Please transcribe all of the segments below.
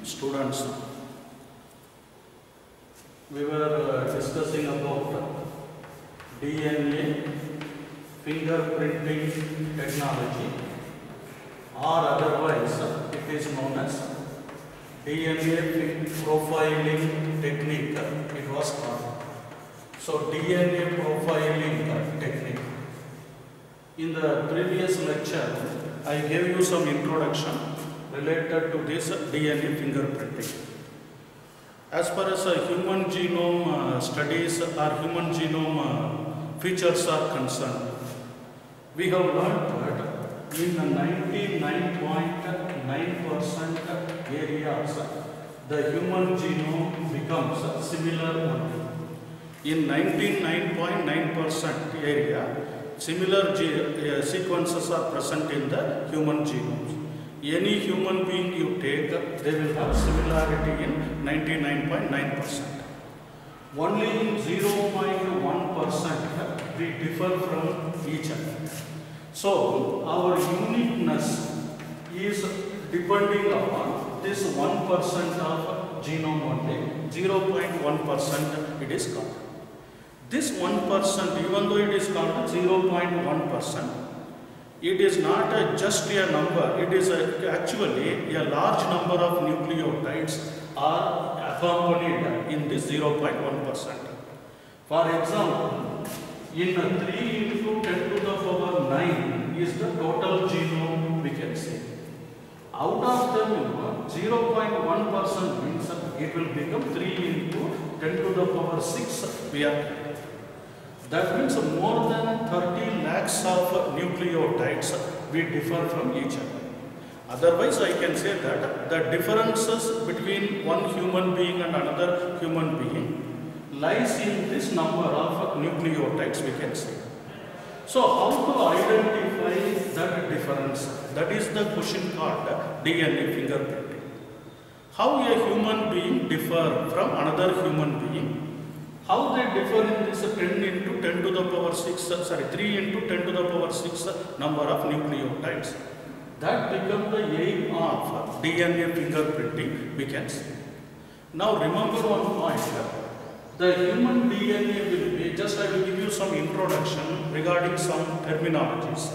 Students, we were discussing about DNA fingerprinting technology, or otherwise it is known as DNA profiling technique. It was called. So DNA profiling technique. In the previous lecture, I gave you some introduction related to this DNA fingerprinting. As far as human genome studies or human genome features are concerned, we have learned that in 99.9% areas, the human genome becomes similar only. In 99.9% area, similar sequences are present in the human genomes. Any human being you take, they will have similarity in 99.9%. Only in 0.1% we differ from each other. So our uniqueness is depending upon this 1% of genome only. 0.1% it is called. This 1%, even though it is called 0.1%, it is not just a number, it is actually a large number of nucleotides are accompanied in this 0.1%. For example, in 3 into 10 to the power 9 is the total genome we can say. Out of them, 0.1% means it will become 3 into 10 to the power 6 we are. That means more than 30 lakhs of nucleotides we differ from each other. Otherwise, I can say that the differences between one human being and another human being lies in this number of nucleotides we can say. So, how to identify that difference? That is the question called DNA fingerprinting. How a human being differ from another human being? How they differ in this 10 into 10 to the power 6, 3 into 10 to the power 6 number of nucleotides. That becomes the aim of DNA fingerprinting we can see. Now remember one point, the human DNA will be, just I will give you some introduction regarding some terminologies.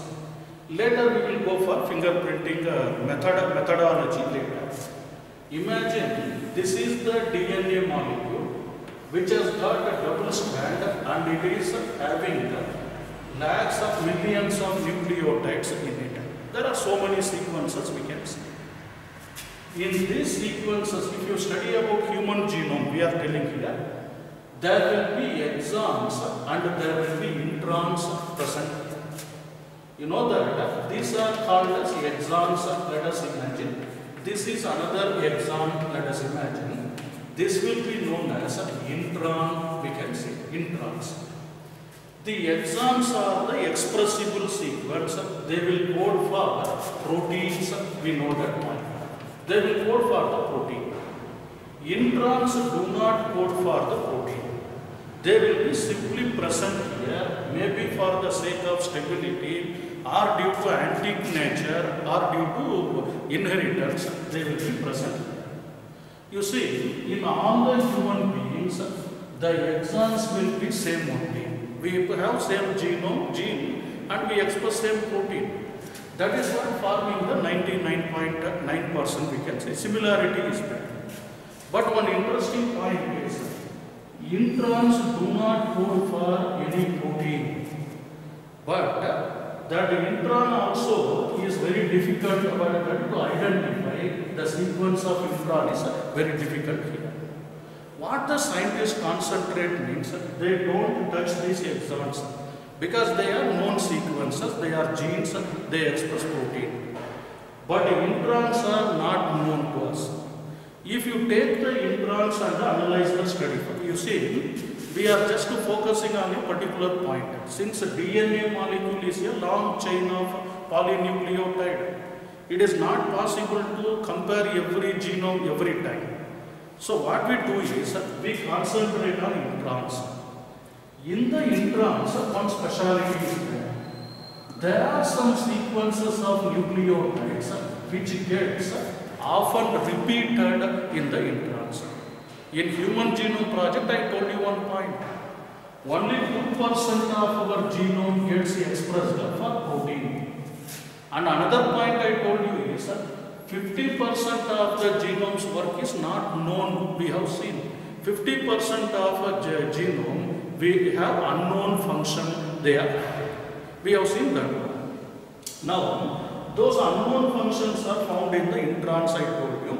Later we will go for fingerprinting methodology later. Imagine this is the DNA molecule which has got a double strand and it is having lakhs of millions of nucleotides in it. There are so many sequences we can see. In these sequences, if you study about human genome, we are telling here, there will be exons and there will be introns present. You know that these are called as exons, let us imagine. This is another exon, let us imagine. This will be known as intron, we can say, introns. The exons are the expressible sequence. They will code for proteins, we know that one. They will code for the protein. Introns do not code for the protein. They will be simply present here, maybe for the sake of stability, or due to antique nature, or due to inheritance, they will be present. You see, in all the human beings, the exons will be same only. We have same gene, and we express same protein. That is what forming the 99.9% we can say. Similarity is there. But one interesting point is, introns do not code for any protein. But that intron also is very difficult to identify. The sequence of intron is very difficult here. What the scientists concentrate means they don't touch these exons because they are known sequences, they are genes, they express protein. But introns are not known to us. If you take the introns and analyze the study, you see, we are just focusing on a particular point. Since DNA molecule is a long chain of polynucleotide, it is not possible to compare every genome every time. So what we do is, we concentrate on introns. In the introns, one speciality is there. there are some sequences of nucleotides which gets often repeated in the introns. In Human Genome Project, I told you one point. Only 2% of our genome gets expressed for protein. And another point I told you is 50% of the genome's work is not known. We have seen 50% of a genome, we have unknown function there. We have seen that. Now, those unknown functions are found in the introns, I told you.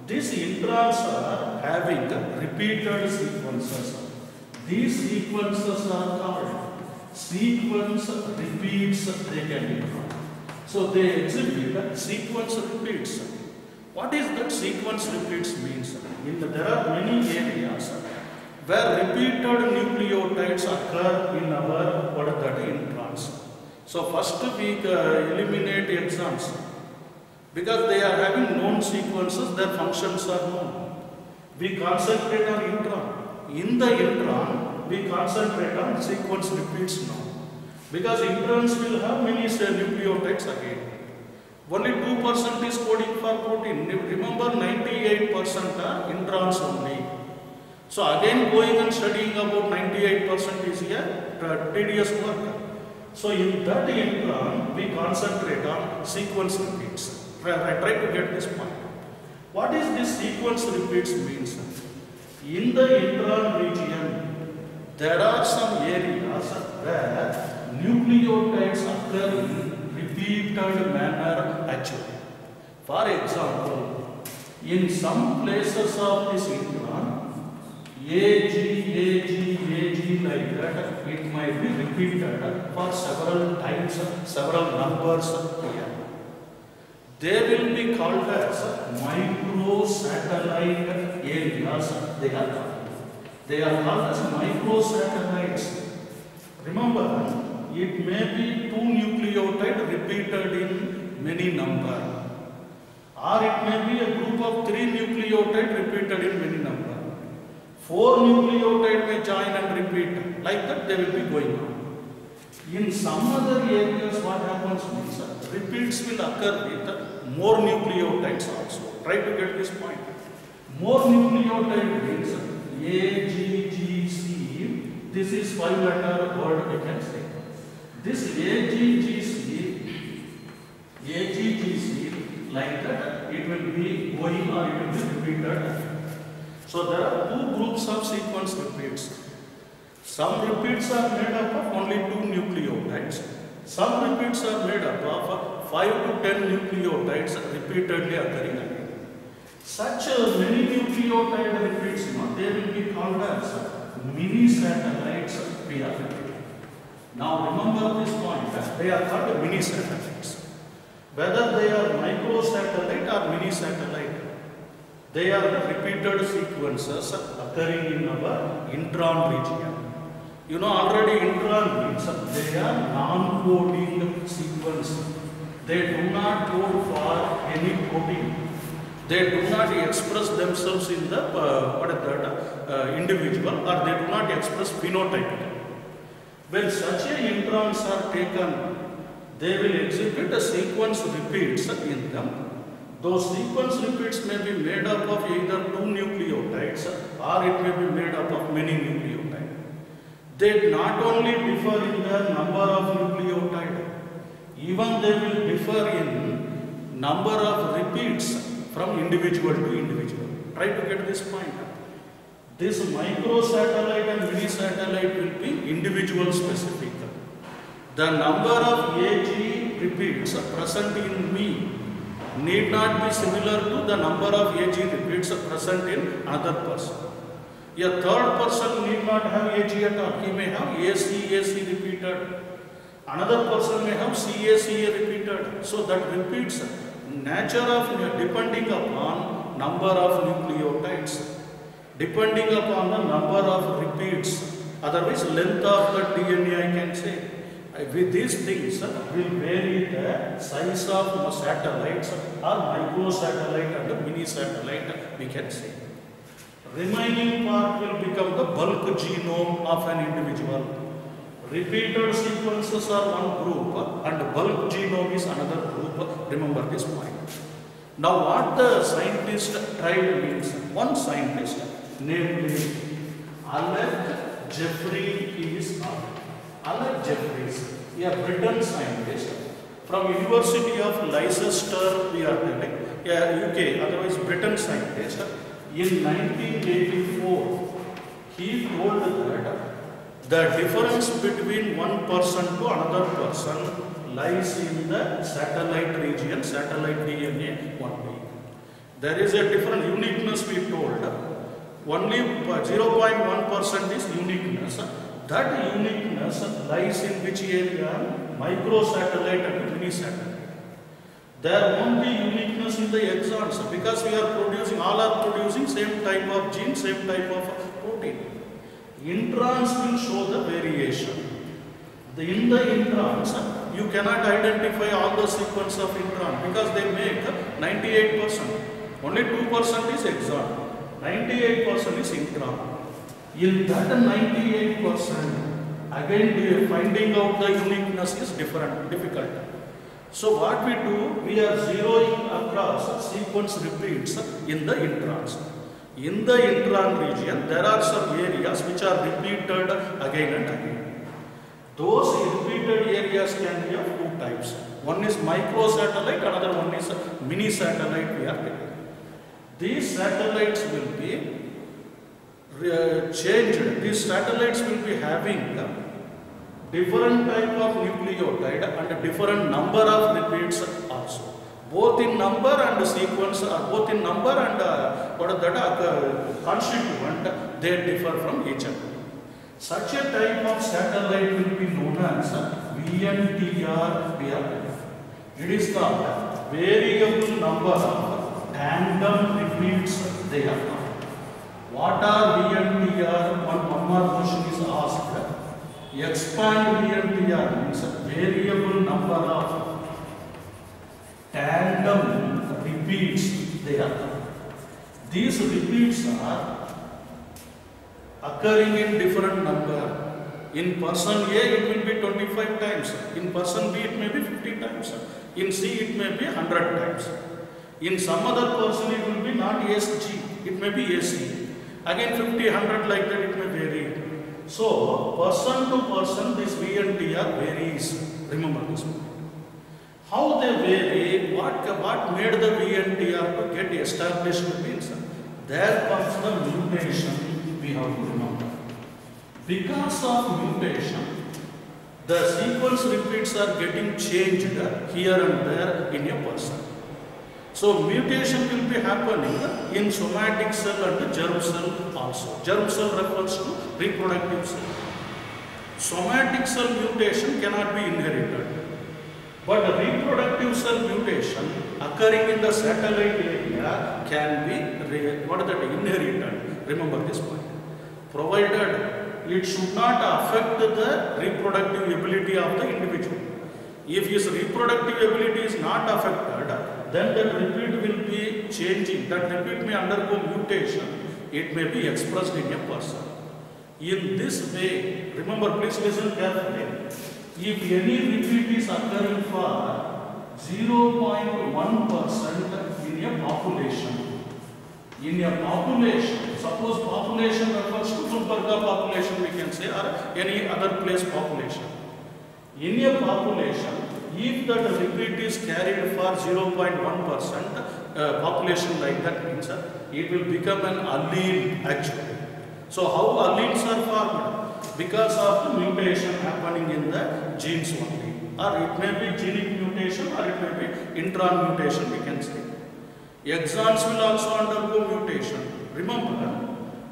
These introns are having repeated sequences. These sequences are called sequence repeats taken intron. So they exhibit sequence repeats. What is that sequence repeats means? There are many areas where repeated nucleotides occur in our introns. So first we eliminate exons because they are having known sequences, their functions are known. We concentrate on intron. In the intron, we concentrate on sequence repeats now. Because introns will have many nucleotides again. Only 2% is coding for protein. Remember, 98% are introns only. So again going and studying about 98% is a tedious work. So in that intron, we concentrate on sequence repeats. I try to get this point. What is this sequence repeats means? In the intron region, there are some areas where nucleotides occur in repeated manner actually. For example, in some places of this intron, AG like that, it might be repeated for several times, several numbers here. They will be called as microsatellite areas. They are called as microsatellites. Remember, it may be 2 nucleotides repeated in many number, or it may be a group of 3 nucleotides repeated in many number. 4 nucleotides may join and repeat. Like that they will be going on. In some other areas what happens is repeats will occur with more nucleotides also. Try to get this point. More nucleotide means AGGC. This is 5-letter word we can say. This AGGC like that it will be going or it will be repeated. So there are 2 groups of sequence repeats. Some repeats are made up of only 2 nucleotides. Some repeats are made up of 5 to 10 nucleotides repeatedly occurring again. Such many nucleotide repeats, they will be called as mini satellites. Now remember this point, they are called mini satellites. Whether they are microsatellite or mini satellite, they are repeated sequences occurring in our intron region. You know already intron means they are non-coding sequence. They do not code for any protein. They do not express themselves in the individual, or they do not express phenotypically. When such introns are taken, they will exhibit a sequence repeats in them. Those sequence repeats may be made up of either 2 nucleotides or it may be made up of many nucleotides. They not only differ in the number of nucleotides, even they will differ in number of repeats from individual to individual. Try to get this point. This microsatellite and mini satellite will be individual specific. The number of AG repeats present in me need not be similar to the number of AG repeats present in another person. A third person need not have AG at all. He may have AC repeated. Another person may have CA repeated. So that repeats nature of depending upon number of nucleotides, depending upon the number of repeats, otherwise length of the DNA I can say. With these things will vary the size of satellites or microsatellite and mini satellite we can say. Remaining part will become the bulk genome of an individual. Repeated sequences are one group and bulk genome is another group. Remember this point. Now what the scientist tried means, one scientist, namely Alec Jeffreys, Alec Jeffreys, a Britain scientist from University of Leicester, we are telling, UK, otherwise Britain scientist, in 1984, he told that the difference between one person to another person lies in the satellite region, satellite DNA only. There is a different uniqueness we told. Only 0.1% is uniqueness. That uniqueness lies in which area? Microsatellite and mini-satellite. There won't be uniqueness in the exons because we are producing, all are producing same type of gene, same type of protein. Introns will show the variation. In the introns, you cannot identify all the sequence of intron because they make 98%. Only 2% is exon. 98% is intron. In that 98%, again finding out the uniqueness is difficult. So what we do, we are zeroing across sequence repeats in the introns. In the intron region, there are some areas which are repeated again and again. Those repeated areas can be of two types. One is microsatellite, another one is mini-satellite we are taking. These satellites will be changed. These satellites will be having different type of nucleotide and a different number of repeats also. Both in number and sequence, both in number and constituent, they differ from each other. Such a type of satellite will be known as VNTR. It is called variable number of tandem repeats they have. What are VNTR? One more question is asked. Expand VNTR means variable number of tandem repeats they have. These repeats are occurring in different number. In person A it will be 25 times. In person B it may be 50 times. In C it may be 100 times. In some other person it will be not ASG, it may be AC. Again 50, 100 like that it may vary. So person to person this VNTR varies. Remember this one. How they vary, what made the VNTR to get established means there comes the mutation we have to remember. Because of mutation, the sequence repeats are getting changed here and there in a person. So mutation will be happening in somatic cell and germ cell also. Germ cell refers to reproductive cell. Somatic cell mutation cannot be inherited. But reproductive cell mutation occurring in the satellite area can be inherited. Remember this point. Provided it should not affect the reproductive ability of the individual. If his reproductive ability is not affected, then that repeat will be changing. That repeat may undergo mutation. It may be expressed in a person. In this way, remember, please listen carefully. If any repeat is occurring for 0.1% in a population, suppose population refers to Gulbarga population, we can say, or any other place population. In a population, if that repeat is carried for 0.1% population like that means it will become an allele actually. So how alleles are formed? Because of the mutation happening in the genes only. Or it may be genic mutation or it may be intron mutation we can say. Exons will also undergo mutation. Remember,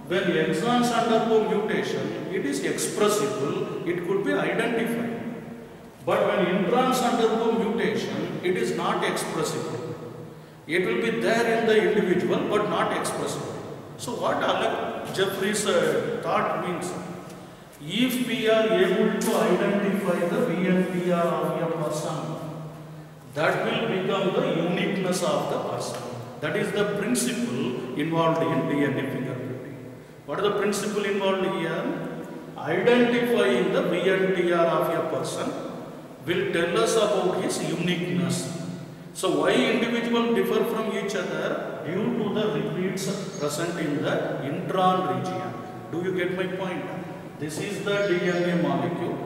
when exons undergo mutation, it is expressible, it could be identified. But when introns undergo mutation, it is not expressible. It will be there in the individual but not expressible. So what Alec Jeffreys thought means, if we are able to identify the VNTR of a person, that will become the uniqueness of the person. That is the principle involved in DNA fingerprinting. What is the principle involved here? identifying the VNTR of a person will tell us about his uniqueness. So why individuals differ from each other? Due to the repeats present in the intron region. Do you get my point? This is the DNA molecule.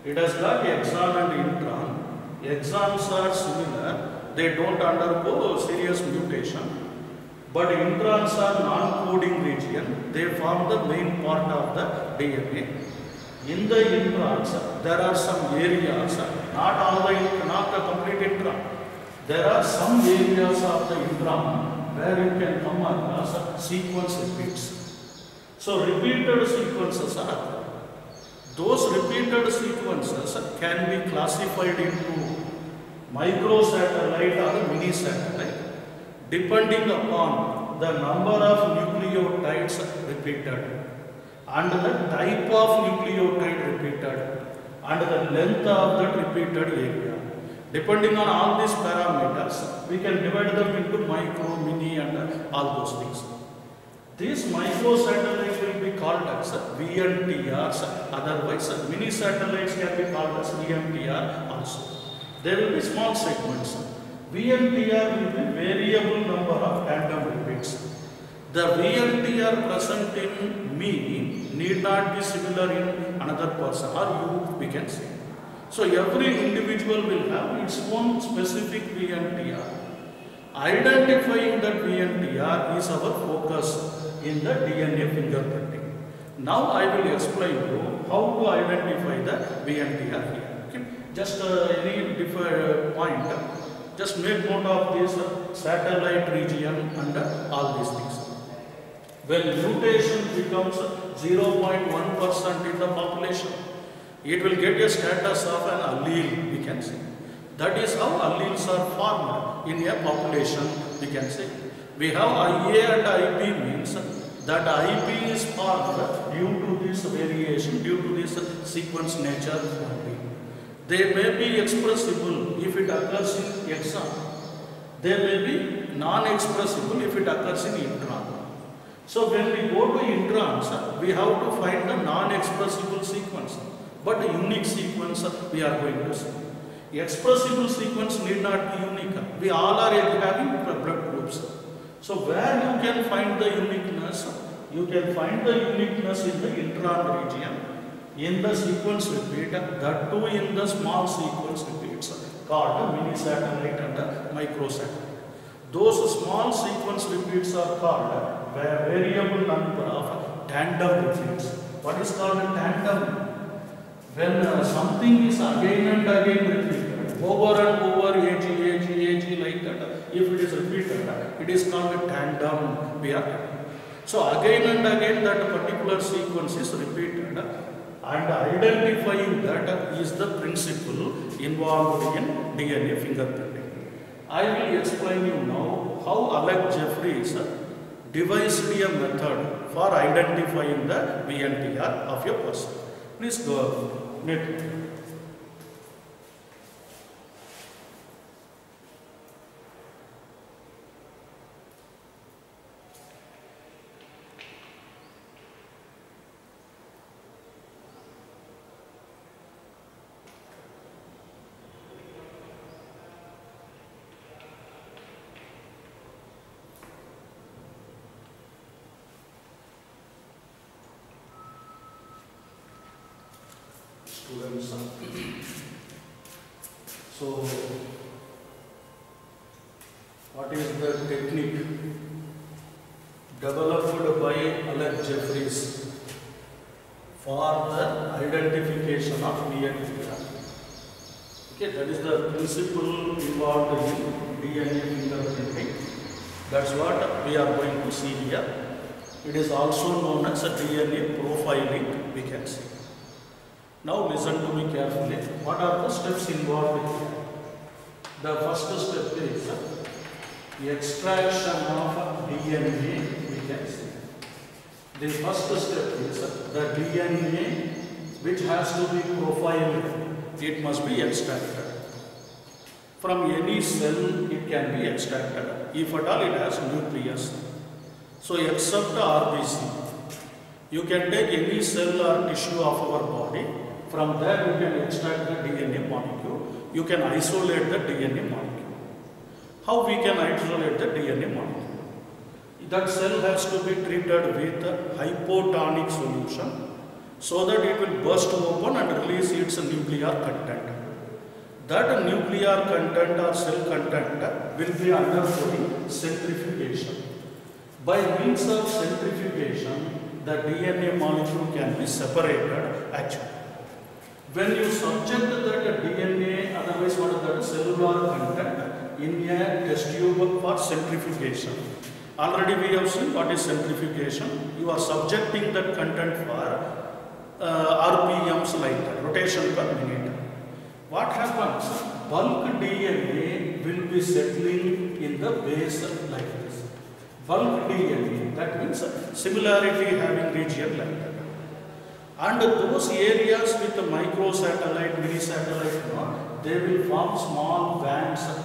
It has got exon and intron. Exons are similar. They don't undergo serious mutation. But introns are non-coding region. They form the main part of the DNA. In the introns, there are some areas, not the complete intron. There are some areas of the intron where you can come across sequence repeats. So repeated sequences are there. Those repeated sequences can be classified into microsatellite or mini satellite depending upon the number of nucleotides repeated and the type of nucleotide repeated and the length of that repeated area. Depending on all these parameters, we can divide them into micro, mini and all those things. These microsatellites will be called as VNTRs, otherwise mini satellites can be called as VNTR also. There will be small segments. VNTR will be variable number of tandem repeats. The VNTR present in me need not be similar in another person or you, we can say. So every individual will have its own specific VNTR. Identifying that VNTR is our focus in the DNA fingerprinting. Now I will explain you how to identify the VNTR here. Okay? Just any different point, just make note of this satellite region and all these things. When mutation becomes 0.1% in the population, it will get a status of an allele, we can say. That is how alleles are formed in a population, we can say. We have IA and IP means that IP is formed due to this variation, due to this sequence nature only. They may be expressible if it occurs in exon. They may be non-expressible if it occurs in intron. So when we go to introns, we have to find the non-expressible sequence. But a unique sequence we are going to see. Expressible sequence need not be unique. We all are having blood groups. So where you can find the uniqueness? You can find the uniqueness in the intron region, in the sequence repeat, that too in the small sequence repeats called mini satellite and microsatellite. Those small sequence repeats are called variable number of tandem repeats. What is called a tandem? When something is again and again repeated, over and over, AG like that, if it is repeated, it is called a tandem reaction. So again and again that particular sequence is repeated, and identifying that is the principle involved in DNA fingerprinting. I will explain you now how Alec Jeffreys devised a method for identifying the VNTR of a person. Please go ahead. So, what is the technique developed by Alec Jeffreys for the identification of VNTR? Okay, that is the principle involved in DNA fingerprinting. That's what we are going to see here. It is also known as a DNA profiling, we can see. Now listen to me carefully. What are the steps involved here? The first step is extraction of DNA, we can see. The first step is the DNA which has to be profiled. It must be extracted. From any cell it can be extracted, if at all it has nucleus. So except RBC. You can take any cell or tissue of our body. From there you can extract the DNA molecule. You can isolate the DNA molecule. How we can isolate the DNA molecule? That cell has to be treated with a hypotonic solution so that it will burst open and release its nuclear content. That nuclear content or cell content will be undergoing centrifugation. By means of centrifugation, the DNA molecule can be separated actually. When you subject that DNA, otherwise what is that cellular content in a test tube for centrifugation. Already we have seen what is centrifugation. You are subjecting that content for RPMs like that, rotation per minute. What happens? Bulk DNA will be settling in the base like this. Bulk DNA, that means similarity having region like that. And those areas with the microsatellite, mini-satellite, they will form small bands here.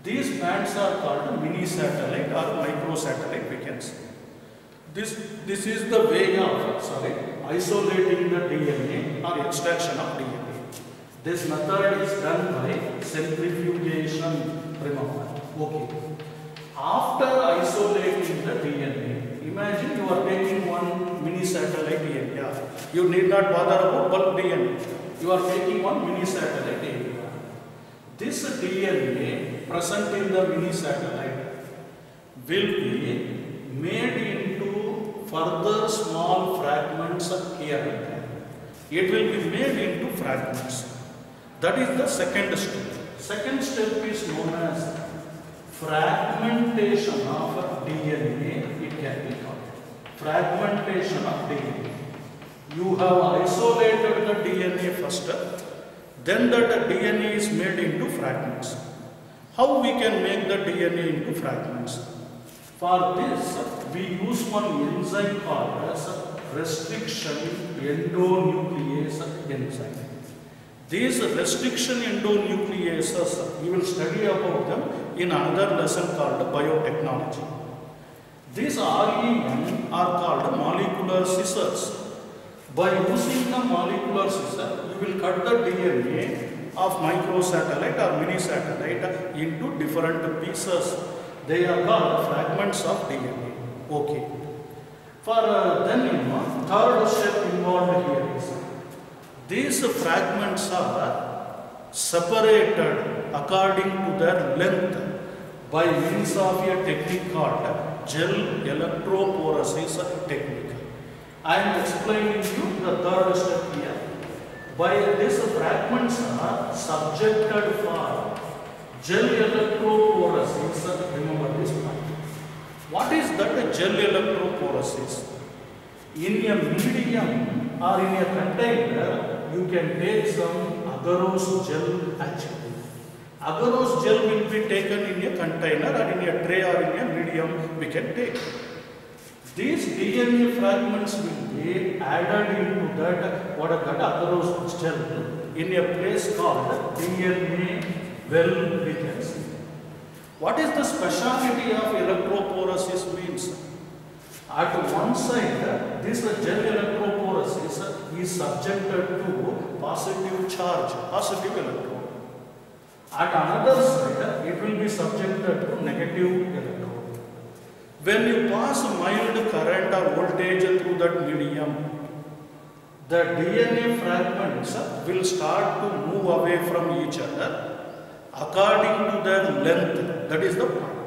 These bands are called mini-satellite or microsatellite, we can say. This is the way of isolating the DNA or extraction of DNA. This method is done by centrifugation. Remember. Okay. After isolating the DNA, imagine you are taking one mini satellite area. You need not bother about bulk DNA. You are taking one mini satellite area. This DNA present in the mini satellite will be made into further small fragments here and there. It will be made into fragments. That is the second step. Second step is known as fragmentation of DNA. It can be called fragmentation of DNA. You have isolated the DNA first, then that DNA is made into fragments. How we can make the DNA into fragments? For this, we use one enzyme called as restriction endonuclease enzyme. These restriction endonucleases, we will study about them in another lesson called biotechnology. These REN are called molecular scissors. By using the molecular scissor, you will cut the DNA of microsatellite or mini-satellite into different pieces. They are called fragments of DNA. Okay. For then, third step involved here is these fragments are separated according to their length by means of a technique called gel electrophoresis technique. I am explaining you the third step here. By these fragments are subjected for gel electrophoresis. Remember this point. What is that gel electrophoresis? In a medium or in a container, you can take some agarose gel actually. Agarose gel will be taken in a container or in a tray or in a medium we can take. These DNA fragments will be added into that agarose gel in a place called DNA well we can see. What is the speciality of electrophoresis means? At one side, this gel electrophoresis is subjected to positive charge, positive electron. At another side, it will be subjected to negative electron. When you pass mild current or voltage through that medium, the DNA fragments will start to move away from each other according to their length. That is the point.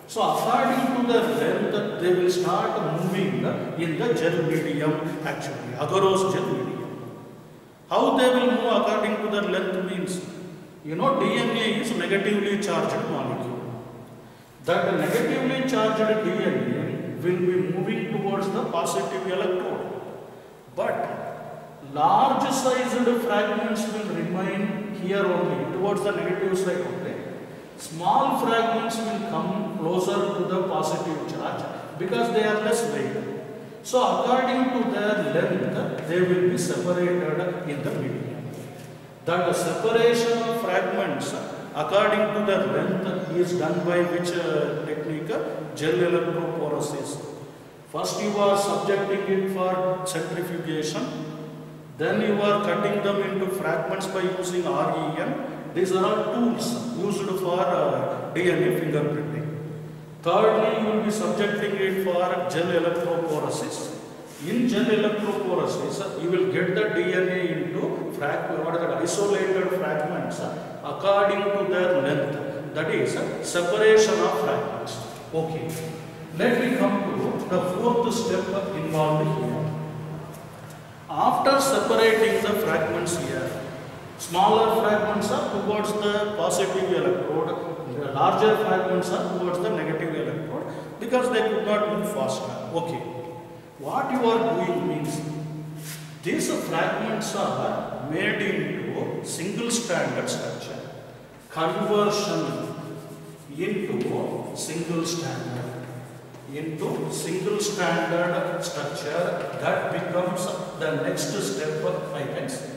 So according to their length, they will start moving in the gel medium actually, agarose gel medium. How they will move according to their length means, DNA is negatively charged molecule. That negatively charged DNA will be moving towards the positive electrode. But large sized fragments will remain here only, towards the negative side only. Small fragments will come closer to the positive charge because they are less weight. So according to their length, they will be separated in the medium. That separation of fragments according to their length is done by which technique? Gel electrophoresis. First you are subjecting it for centrifugation, then you are cutting them into fragments by using REM. These are all tools used for DNA fingerprinting. Thirdly, you will be subjecting it for gel electrophoresis. In gel electrophoresis, you will get the DNA into isolated fragments according to their length. That is separation of fragments. Okay. Let me come to the fourth step involved here. After separating the fragments here, smaller fragments are towards the positive electrode, the larger fragments are towards the negative electrode because they could not move faster. Okay. What you are doing means these fragments are made into single stranded structure. Conversion into single stranded structure, that becomes the next step, I can say.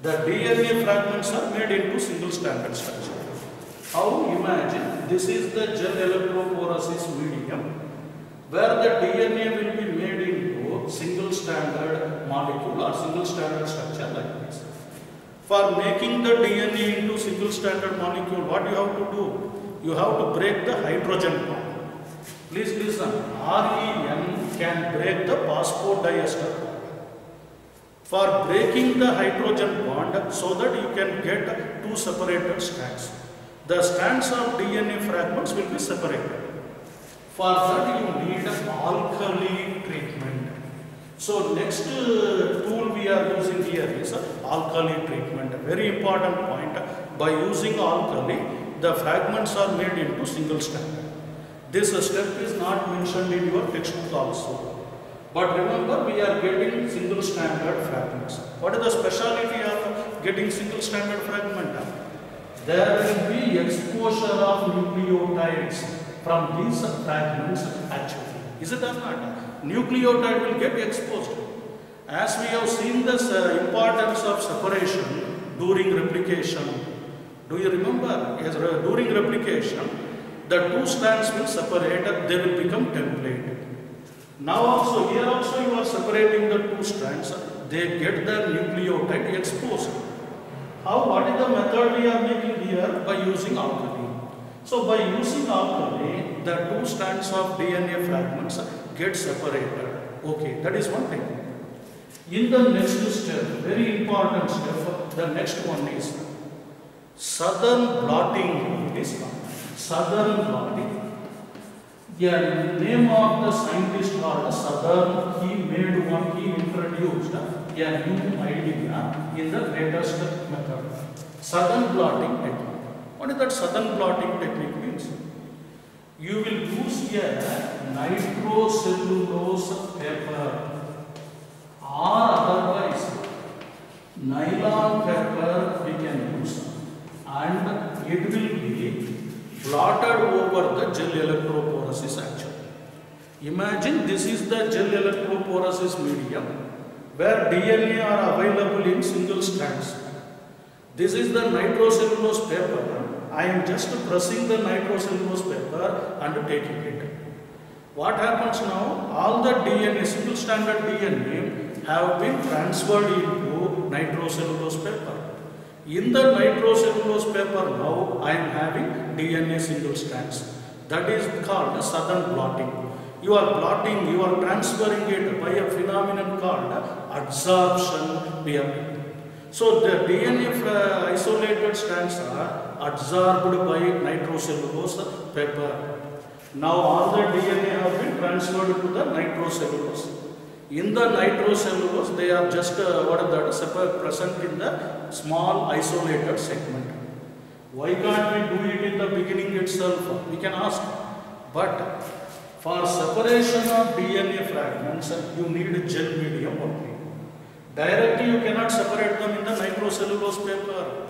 The DNA fragments are made into single stranded structure. How? Imagine this is the gel electrophoresis medium where the DNA will be made into single stranded molecule or single stranded structure like this. For making the DNA into single stranded molecule, what you have to do? You have to break the hydrogen bond. Please listen, REM can break the phosphodiester bond. For breaking the hydrogen bond so that you can get two separated strands. The strands of DNA fragments will be separated. For that you need alkali treatment. So next tool we are using here is alkali treatment. A very important point. By using alkali, the fragments are made into single strand. This step is not mentioned in your textbook also. But remember, we are getting single stranded fragments. What is the speciality of getting single stranded fragment? There will be exposure of nucleotides from these fragments actually. Is it or not? Nucleotide will get exposed. As we have seen the importance of separation during replication. Do you remember? Yes, during replication, the two strands will separate, they will become template. Now also, here also you are separating the two strands, they get the nucleotide exposed. How? What is the method we are making here? By using alkali. So by using alkali, the two strands of DNA fragments get separated. Okay, that is one thing. In the next step, very important step, the next one is southern blotting. It is called southern blotting. The name of the scientist called Southern, he introduced a new idea in the latest method. Southern blotting technique. What is that southern blotting technique means? You will use a nitrocellulose paper or otherwise nylon paper we can use, and it will be blotted over the gel electrophoresis actually. Imagine this is the gel electrophoresis medium where DNA are available in single strands. This is the nitrocellulose paper. I am just pressing the nitrocellulose paper and taking it. What happens now? All the DNA, single stranded DNA have been transferred into nitrocellulose paper. In the nitrocellulose paper now I am having DNA single strands. That is called southern blotting. You are blotting, you are transferring it by a phenomenon called adsorption. So the DNA isolated strands are adsorbed by nitrocellulose paper. Now all the DNA have been transferred to the nitrocellulose. In the nitrocellulose, they are just present in the small isolated segment. Why can't we do it in the beginning itself? We can ask. But for separation of DNA fragments, you need gel medium only. Directly you cannot separate them in the nitrocellulose paper.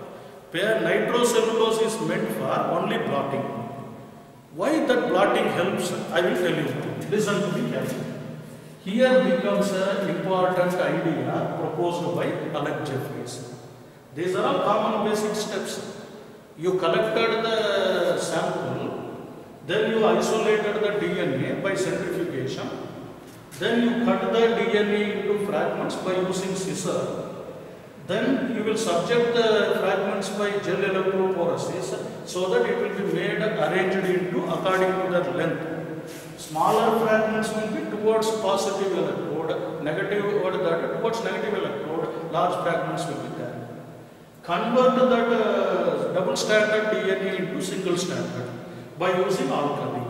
Nitrocellulose is meant for only blotting. Why that blotting helps? I will tell you. Listen to me carefully. Here becomes an important idea proposed by Alec Jeffreys. These are all common basic steps. You collected the sample, then you isolated the DNA by centrifugation. Then you cut the DNA into fragments by using scissor. Then you will subject the fragments by gel electrophoresis so that it will be made arranged into according to their length. Smaller fragments will be towards positive electrode, negative or that towards negative electrode, large fragments will be there. Convert that double standard DNA into single standard by using alkali.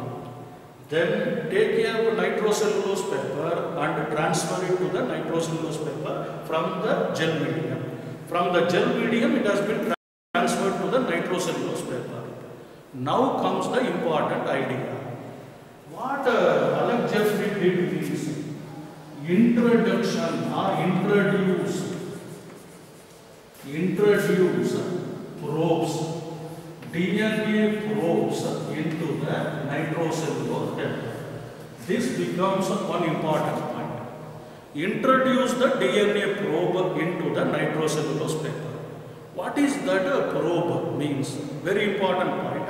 Then take a nitrocellulose paper and transfer it to the nitrocellulose paper from the gel medium. From the gel medium it has been transferred to the nitrocellulose paper. Now comes the important idea. What Alec Jeffrey did is introduction or introduce probes, DNA probes into the nitrocellulose paper. This becomes one important point. Introduce the DNA probe into the nitrocellulose paper. What is that probe means? Very important point.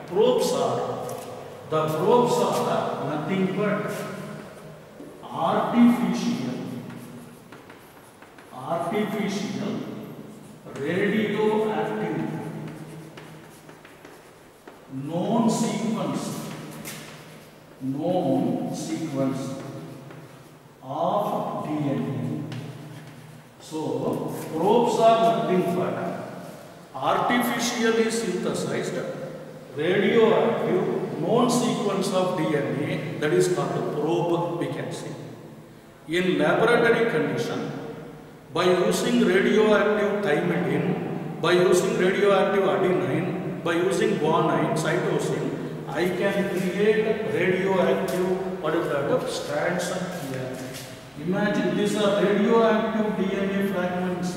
Probes are nothing but artificial radioactive known sequence of DNA. So probes are nothing but artificially synthesized radioactive known sequence of DNA, that is called a probe, we can say. In laboratory condition, by using radioactive thymidine, by using radioactive adenine, by using guanine, cytosine, I can create radioactive strands here. Imagine these are radioactive DNA fragments.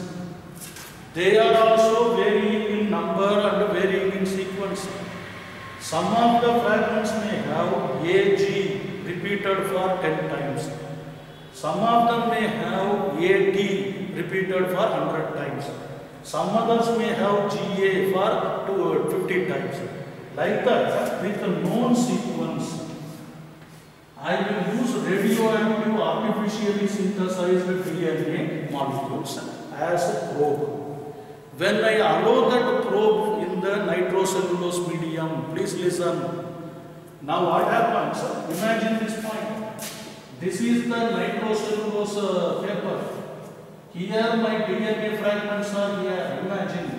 They are also varying in number and varying in sequence. Some of the fragments may have AG repeated for 10 times. Some of them may have AT repeated for 100 times. Some others may have GA for 250 times. Like that, with a known sequence, I will use radioactive artificially synthesized DNA molecules as a probe. When I allow that probe in the nitrocellulose medium, please listen. Now what happens? Imagine this point. This is the nitrocellulose paper. Here my DNA fragments are here. Imagine.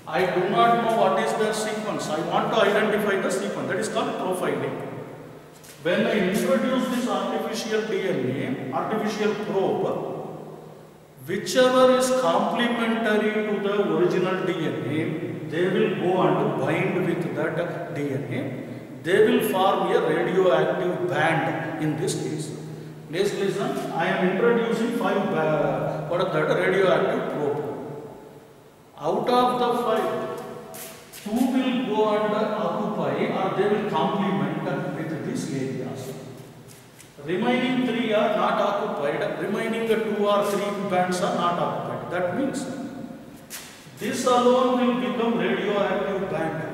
I do not know what is the sequence. I want to identify the sequence. That is called profiling. When I introduce this artificial DNA, artificial probe, whichever is complementary to the original DNA, they will go and bind with that DNA. They will form a radioactive band in this case. Please listen, I am introducing 5 radioactive probe. Out of the 5, 2 will go and occupy or they will complement with these areas. Remaining 3 are not occupied, remaining 2 or 3 bands are not occupied. That means this alone will become radioactive band.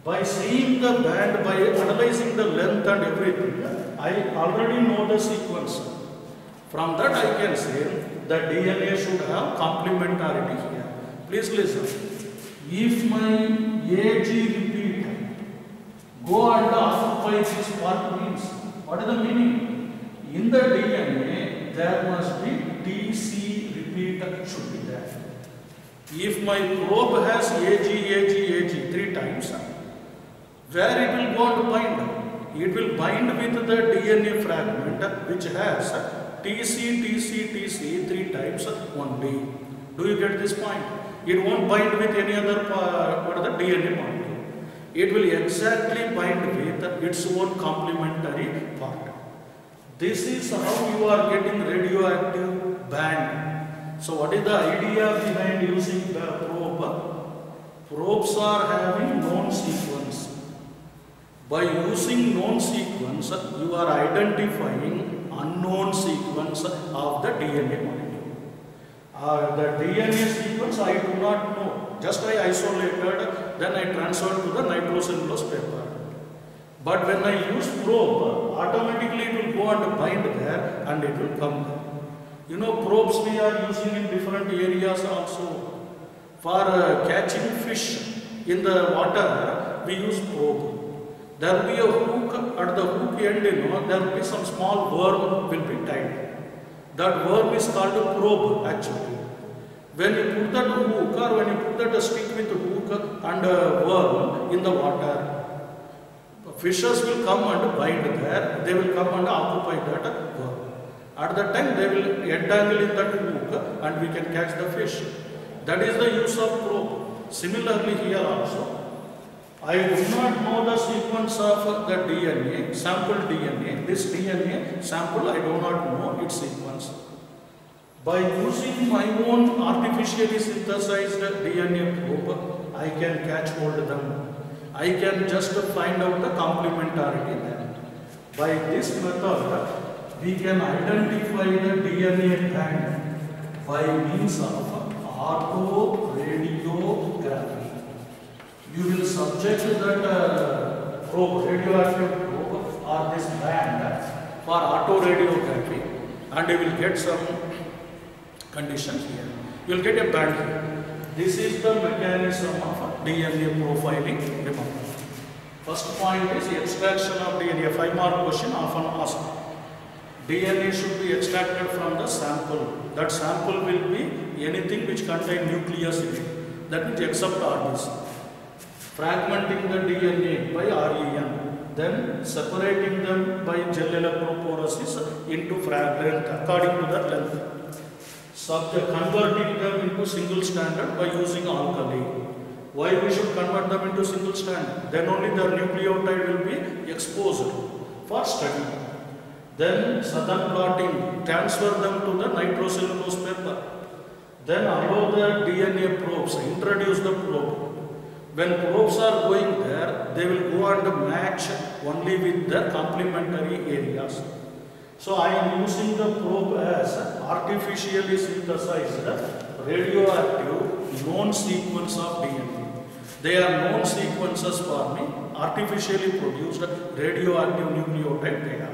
By seeing the band, by analyzing the length and everything, I already know the sequence. From that I can say the DNA should have complementarity here. Please listen. If my AG repeat go and occupy this part means, what is the meaning? In the DNA, there must be TC repeat should be there. If my probe has AG 3 times, where it will go and bind? It will bind with the DNA fragment which has TC 3 times only. Do you get this point? It won't bind with any other DNA molecule. It will exactly bind with its own complementary part. This is how you are getting radioactive band. So what is the idea behind using the probe? Probes are having known sequence. By using known sequence, you are identifying unknown sequence of the DNA molecule. The DNA sequence I do not know. Just I isolated, then I transferred to the nitrocellulose paper. But when I use probe, automatically it will go and bind there and it will come there. You know, probes we are using in different areas also. For catching fish in the water, we use probe. There will be a hook, at the hook end, you know, there will be some small worm will be tied. That worm is called a probe actually. When you put that hook or when you put that stick with hook and worm in the water, fishes will come and bind there, they will come and occupy that worm. At that time they will entangle in that hook and we can catch the fish. That is the use of probe. Similarly here also, I do not know the sequence of the DNA, sample DNA. This DNA sample I do not know its sequence. By using my own artificially synthesized DNA probe, I can catch hold of them. I can just find out the complementarity there. By this method, we can identify the DNA band by means of autoradiography. You will subject that probe, radioactive probe or this band for autoradiography and you will get some conditions here. You will get a band here. This is the mechanism of DNA profiling. Remember. First point is extraction of DNA. 5-mark question often asked. DNA should be extracted from the sample. That sample will be anything which contain nucleus in it. That means except RBC. Fragmenting the DNA by REM. Then separating them by gel electrophoresis into fragment according to their length. Converting them into single stranded by using alkali. Why we should convert them into single strand? Then only their nucleotide will be exposed for study. Then Southern blotting, transfer them to the nitrocellulose paper. Then allow the DNA probes, introduce the probe. When probes are going there, they will go and match only with the complementary areas. So I am using the probe as artificially synthesized radioactive known sequence of DNA. They are known sequences for me, artificially produced radioactive nucleotide data.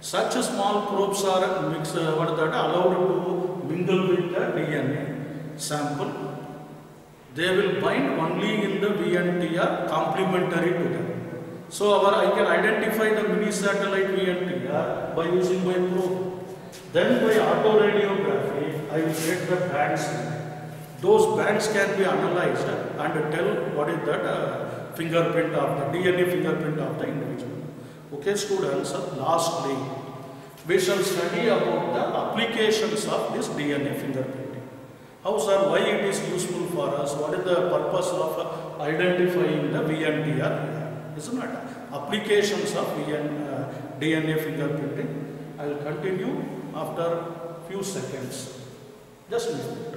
Such small probes are allowed to mingle with the DNA sample. They will bind only in the VNTR complementary to them. So I can identify the mini satellite VNTR by using my probe. Then by autoradiography, I will get the bands. Those bands can be analyzed and tell what is that fingerprint of the DNA fingerprint of the individual. Okay, students, lastly, we shall study about the applications of this DNA fingerprinting. How, sir, why it is useful for us? What is the purpose of identifying the VNTR? Isn't it? Applications of DNA fingerprinting. I will continue after few seconds. Just listen.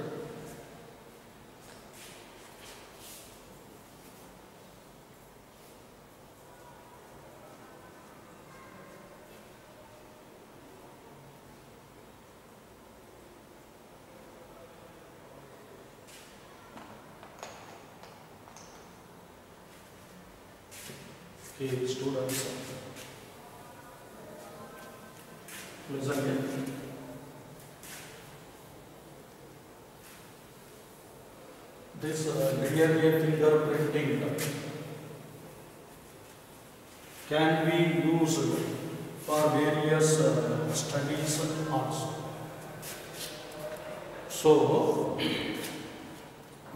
Okay, students, listen here. This DNA fingerprinting can be used for various studies also. So,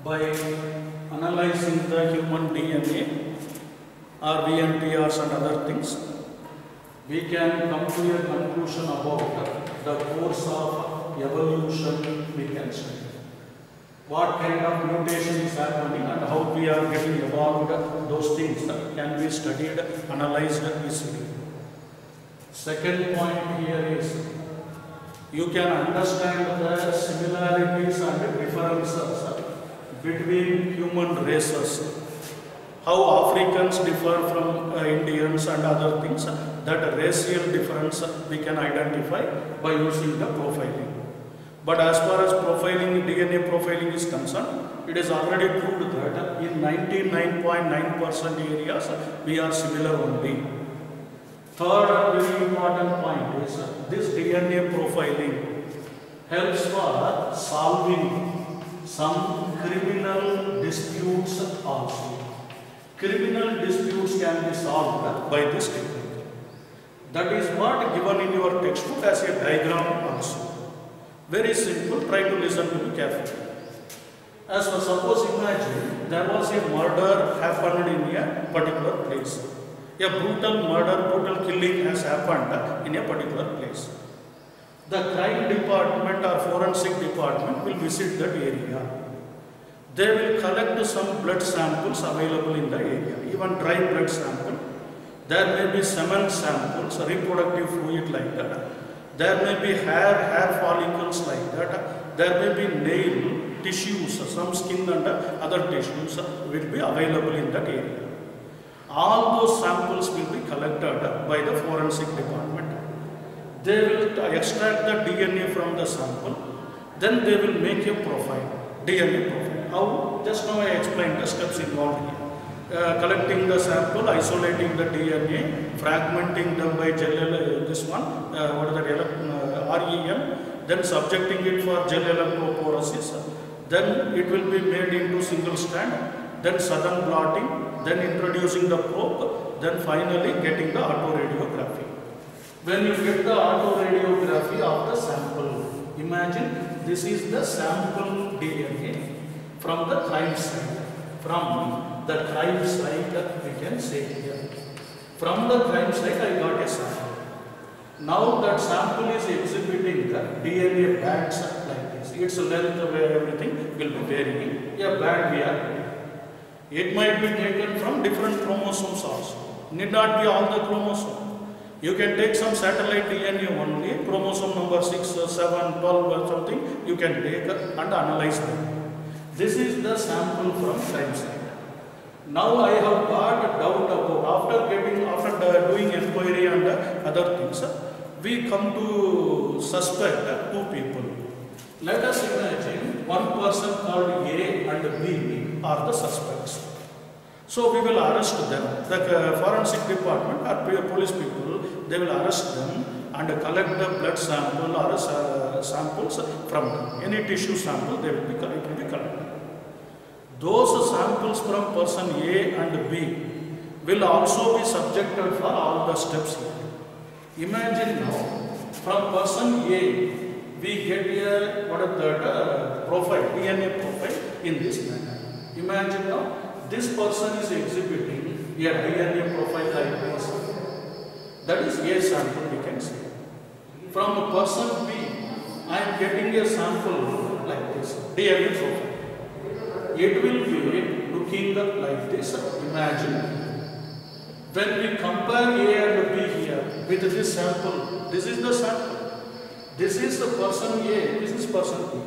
by analyzing the human DNA or VNTRs and other things, we can come to a conclusion about the course of evolution we can study. What kind of mutation is happening and how we are getting evolved, those things can be studied, analyzed easily. Second point here is, you can understand the similarities and differences between human races. How Africans differ from Indians and other things, that racial difference we can identify by using the profiling. But as far as profiling, DNA profiling is concerned, it is already proved that in 99.9% areas we are similar only. Third and very important point is this DNA profiling helps for solving some criminal disputes also. Criminal disputes can be solved by this technique. That is what given in your textbook as a diagram also. Very simple, try to listen to me carefully. As for suppose imagine there was a murder happened in a particular place. A brutal murder, brutal killing has happened in a particular place. The crime department or forensic department will visit that area. They will collect some blood samples available in the area, even dry blood sample. There may be semen samples, reproductive fluid like that. There may be hair follicles like that. There may be nail tissues, some skin and other tissues will be available in that area. All those samples will be collected by the forensic department. They will extract the DNA from the sample, then they will make a profile, DNA profile. How? Just now I explained the steps involved here. Collecting the sample, isolating the DNA, fragmenting them by this one, REM, then subjecting it for gel electrophoresis, then it will be made into single strand, then sudden blotting, then introducing the probe, then finally getting the autoradiography. When you get the autoradiography of the sample, imagine this is the sample DNA from the crime site. From the crime site, we can say here. From the crime site, I got a sample. Now that sample is exhibiting the DNA bands like this. Its length, where everything will be varying. A band we are getting. It might be taken from different chromosomes also. Need not be all the chromosomes. You can take some satellite DNA only, chromosome number 6, 7, 12 or something, you can take and analyze them. This is the sample from crime site. Now I have got a doubt about, after doing inquiry and other things, we come to suspect two people. Let us imagine one person called A and B are the suspects. So we will arrest them. The forensic department or police people, they will arrest them and collect the blood sample or samples from them. Any tissue sample they will be collected. Those samples from person A and B will also be subjected for all the steps here. Imagine now, from person A, we get a profile, DNA profile in this manner. Imagine now, this person is exhibiting a DNA profile like this. That is A sample, we can say. From person B, I am getting a sample like this, DNA profile. It will be looking like this. Imagine. When we compare A and B here with this sample, this is the sample. This is the person A, this is person B.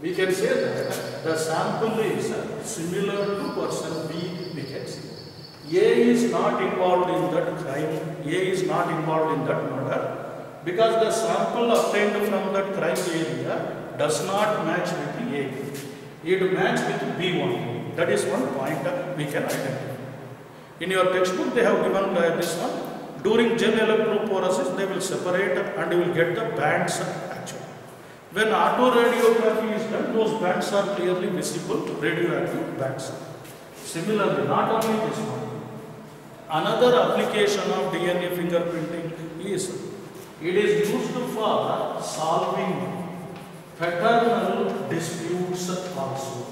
We can say that the sample is similar to person B, we can say. A is not involved in that crime, A is not involved in that murder, because the sample obtained from that crime area does not match with A. It matches with B only. That is one point we can identify. In your textbook, they have given this one. During gel electrophoresis, they will separate and you will get the bands actually. When autoradiography is done, those bands are clearly visible, radioactive bands. Similarly, not only this one. Another application of DNA fingerprinting is it is used for solving paternal disputes also.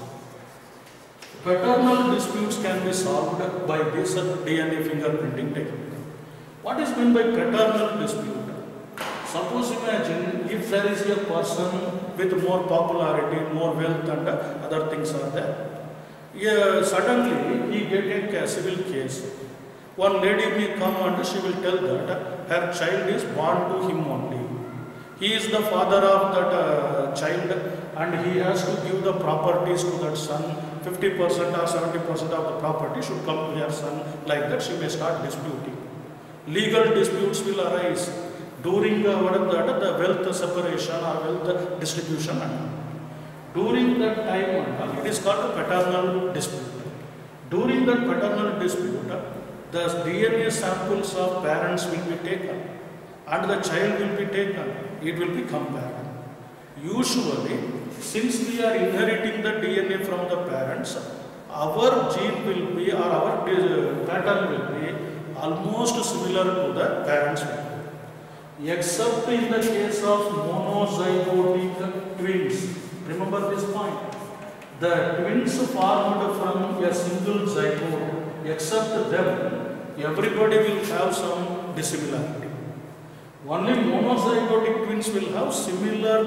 Paternal disputes can be solved by this DNA fingerprinting technique. What is meant by paternal dispute? Suppose imagine if there is a person with more popularity, more wealth and other things are there. Suddenly he get a civil case. One lady may come and she will tell that her child is born to him only. He is the father of that child and he has to give the properties to that son. 50% or 70% of the property should come to her son. Like that she may start disputing. Legal disputes will arise. during what is that, the wealth separation or wealth distribution. During that time, it is called a paternal dispute. During that paternal dispute, the DNA samples of parents will be taken and the child will be taken. It will be compared. Usually, since we are inheriting the DNA from the parents, our gene will be, or our pattern will be almost similar to the parents' pattern. Except in the case of monozygotic twins. Remember this point. The twins formed from a single zygote, except them, everybody will have some dissimilarity. Only monozygotic twins will have similar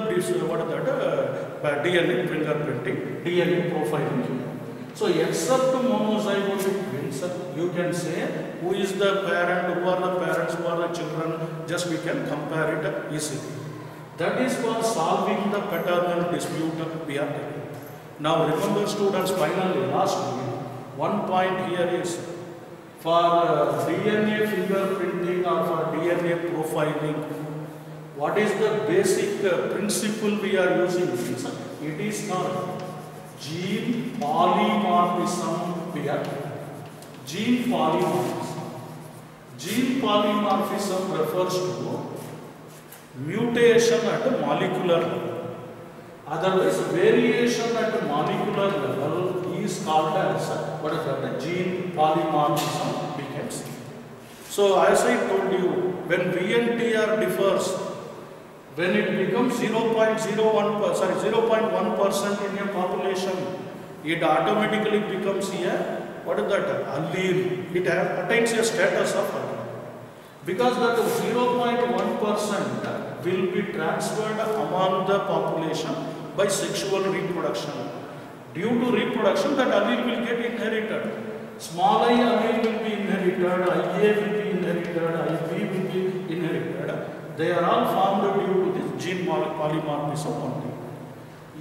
DNA fingerprinting, DNA profiling. So, except monozygotic twins, you can say who is the parent, who are the parents, who are the children, just we can compare it easily. That is for solving the paternal dispute we are taking. Now, remember students, finally, lastly, one point here is for DNA fingerprinting or for DNA profiling, what is the basic principle we are using? It is called gene polymorphism. We are gene polymorphism. Gene polymorphism refers to mutation at molecular level. Otherwise, variation at molecular level is called as what is that? Gene polymorphism we can see. So, as I told you, when VNTR differs, when it becomes 0.1% in a population, it automatically becomes a what is that? Allele. It attains a status of allele. Because that 0.1% will be transferred among the population by sexual reproduction. Due to reproduction, that allele will get inherited. Small I allele will be inherited, IA will be inherited, IB will be inherited. They are all formed due to this gene polymorphism only.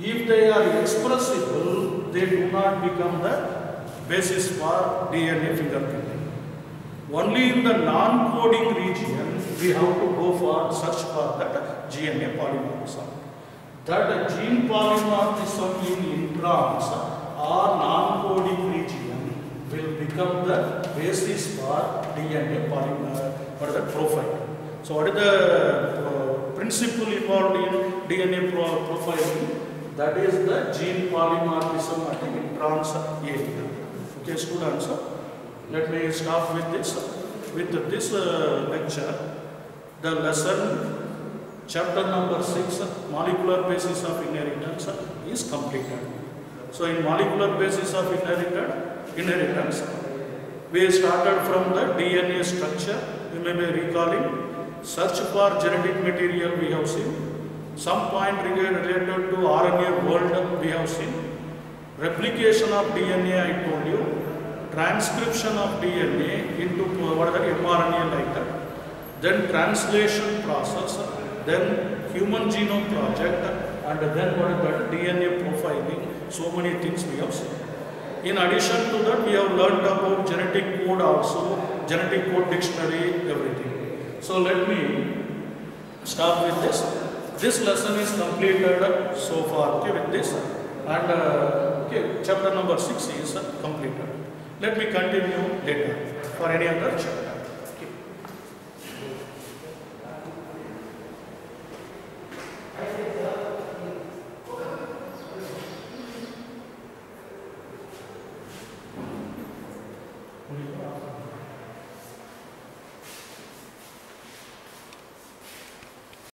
If they are expressible, they do not become the basis for DNA fingerprinting. Only in the non-coding region, we have to go for search for that DNA polymorphism. That gene polymorphism in introns or non-coding region will become the basis for DNA profile. So, what is the principle involved in DNA profiling? That is the gene polymorphism at the introns area. Okay, students, let me start with this. With this lecture, the lesson chapter number 6, molecular basis of inheritance, is completed. So, in molecular basis of inheritance, we started from the DNA structure. You may be recalling. Search for genetic material we have seen. Some point related to RNA world we have seen. Replication of DNA I told you. Transcription of DNA into mRNA like that. Then translation process. Then human genome project. And then what is that? DNA profiling. So many things we have seen. In addition to that, we have learned about genetic code also. Genetic code dictionary, everything. So let me start with this. This lesson is completed so far, okay, with this. And okay, chapter number 6 is completed. Let me continue later for any other chapter.